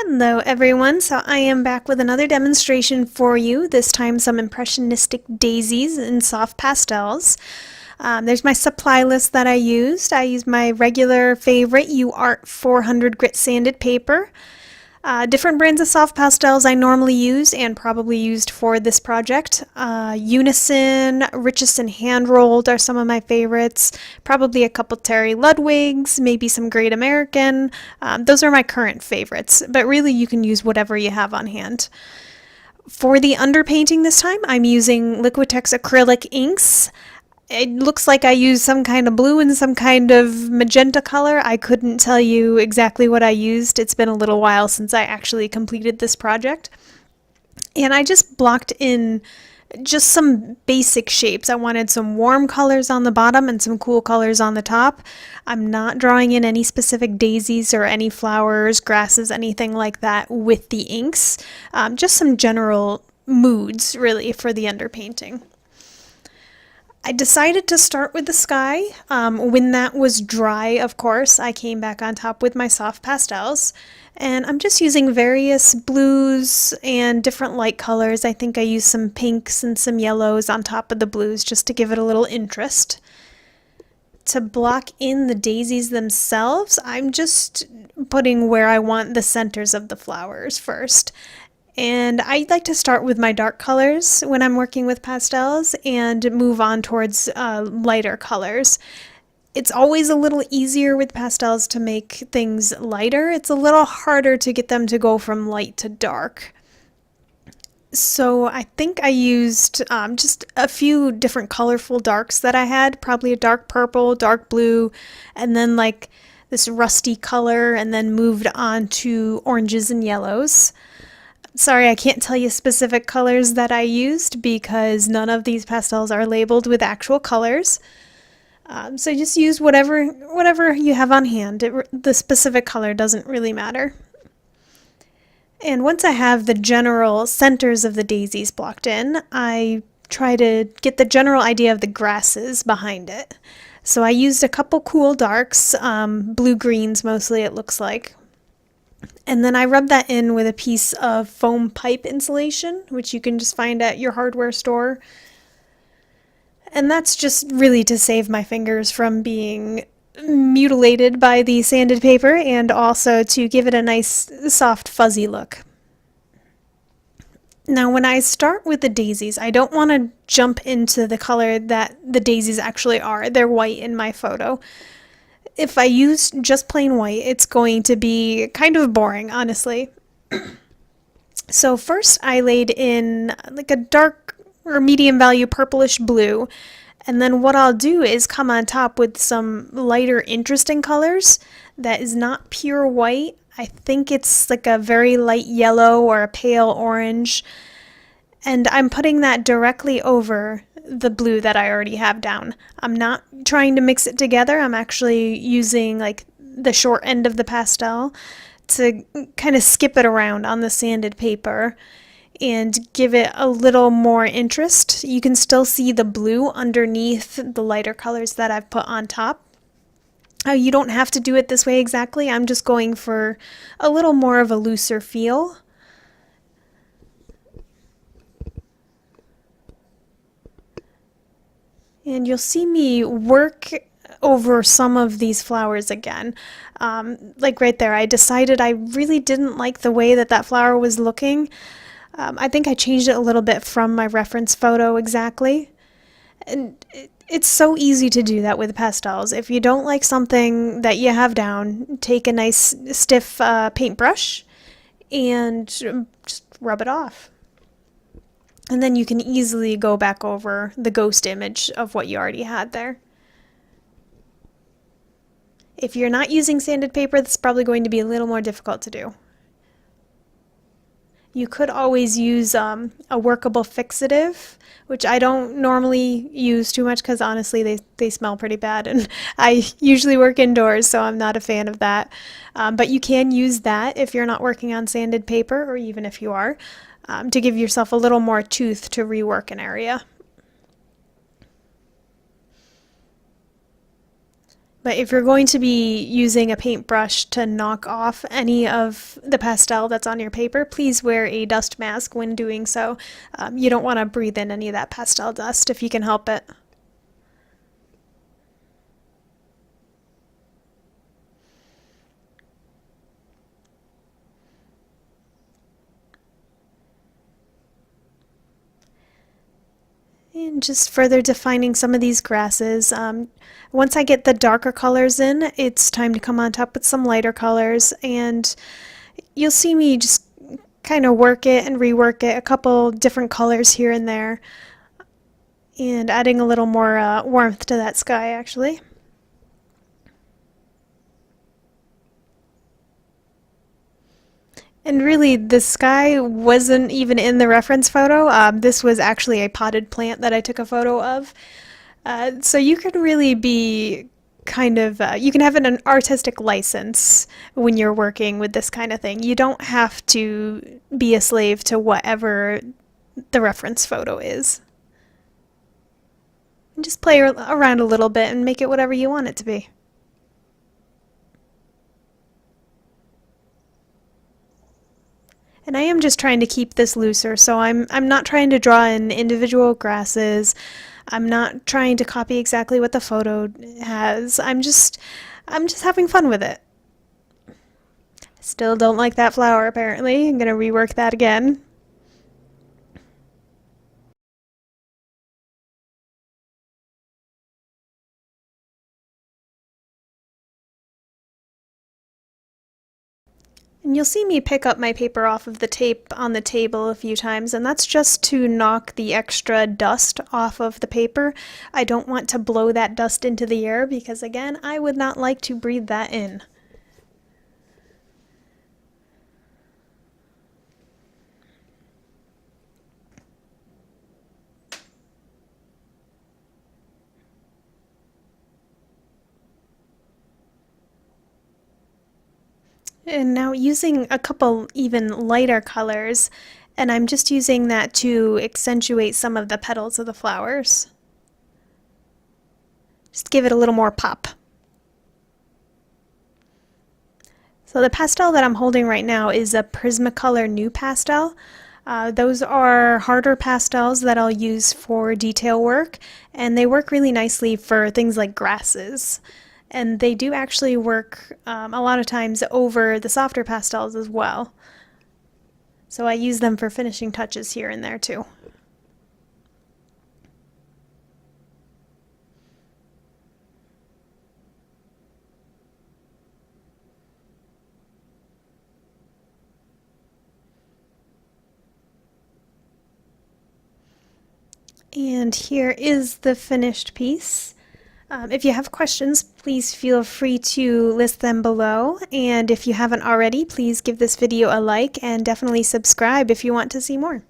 Hello everyone, so I am back with another demonstration for you, this time some impressionistic daisies in soft pastels. There's my supply list that I used. I used my regular favorite UArt 400 grit sanded paper. Different brands of soft pastels I normally use and probably used for this project. Unison, Richeson Hand-Rolled are some of my favorites. Probably a couple Terry Ludwigs, maybe some Great American. Those are my current favorites, but really you can use whatever you have on hand. For the underpainting this time, I'm using Liquitex acrylic inks. It looks like I used some kind of blue and some kind of magenta color. I couldn't tell you exactly what I used. It's been a little while since I actually completed this project. And I just blocked in just some basic shapes. I wanted some warm colors on the bottom and some cool colors on the top. I'm not drawing in any specific daisies or any flowers, grasses, anything like that with the inks. Just some general moods, really, for the underpainting. I decided to start with the sky. When that was dry, of course, I came back on top with my soft pastels. And I'm just using various blues and different light colors. I think I used some pinks and some yellows on top of the blues just to give it a little interest. To block in the daisies themselves, I'm just putting where I want the centers of the flowers first. And I like to start with my dark colors when I'm working with pastels and move on towards lighter colors. It's always a little easier with pastels to make things lighter. It's a little harder to get them to go from light to dark. So I think I used just a few different colorful darks that I had, probably a dark purple, dark blue, and then like this rusty color, and then moved on to oranges and yellows. Sorry, I can't tell you specific colors that I used because none of these pastels are labeled with actual colors. So just use whatever you have on hand. The specific color doesn't really matter. And once I have the general centers of the daisies blocked in, I try to get the general idea of the grasses behind it. So I used a couple cool darks, blue-greens mostly it looks like. And then I rub that in with a piece of foam pipe insulation, which you can just find at your hardware store. And that's just really to save my fingers from being mutilated by the sanded paper and also to give it a nice soft fuzzy look. Now when I start with the daisies, I don't want to jump into the color that the daisies actually are. They're white in my photo. If I use just plain white, it's going to be kind of boring, honestly. So first I laid in like a dark or medium value purplish blue, and then what I'll do is come on top with some lighter interesting colors that is not pure white. I think it's like a very light yellow or a pale orange, and I'm putting that directly over the blue that I already have down. I'm not trying to mix it together. I'm actually using like the short end of the pastel to kind of skip it around on the sanded paper and give it a little more interest. You can still see the blue underneath the lighter colors that I've put on top. You don't have to do it this way exactly. I'm just going for a little more of a looser feel. And you'll see me work over some of these flowers again. Like right there, I decided I really didn't like the way that that flower was looking. I think I changed it a little bit from my reference photo exactly. And it's so easy to do that with pastels. If you don't like something that you have down, take a nice stiff paintbrush and just rub it off. And then you can easily go back over the ghost image of what you already had there. If you're not using sanded paper, that's probably going to be a little more difficult to do. You could always use a workable fixative, which I don't normally use too much because honestly they smell pretty bad, and I usually work indoors, so I'm not a fan of that. But you can use that if you're not working on sanded paper, or even if you are, to give yourself a little more tooth to rework an area. But if you're going to be using a paintbrush to knock off any of the pastel that's on your paper, please wear a dust mask when doing so. You don't want to breathe in any of that pastel dust if you can help it. And just further defining some of these grasses. Once I get the darker colors in, it's time to come on top with some lighter colors, and you'll see me just kind of work it and rework it, a couple different colors here and there, and adding a little more warmth to that sky actually. And really, the sky wasn't even in the reference photo. This was actually a potted plant that I took a photo of. So you can really be you can have an artistic license when you're working with this kind of thing. You don't have to be a slave to whatever the reference photo is. And just play around a little bit and make it whatever you want it to be. And I am just trying to keep this looser, so I'm not trying to draw in individual grasses. I'm not trying to copy exactly what the photo has. I'm just having fun with it. Still don't like that flower apparently. I'm gonna rework that again. And you'll see me pick up my paper off of the tape on the table a few times, and that's just to knock the extra dust off of the paper. I don't want to blow that dust into the air because, again, I would not like to breathe that in. And now using a couple even lighter colors, and I'm just using that to accentuate some of the petals of the flowers. Just give it a little more pop. So the pastel that I'm holding right now is a Prismacolor NuPastel. Those are harder pastels that I'll use for detail work, and they work really nicely for things like grasses. And they do actually work a lot of times over the softer pastels as well. So I use them for finishing touches here and there too. And here is the finished piece. If you have questions, please feel free to list them below. And if you haven't already, please give this video a like and definitely subscribe if you want to see more.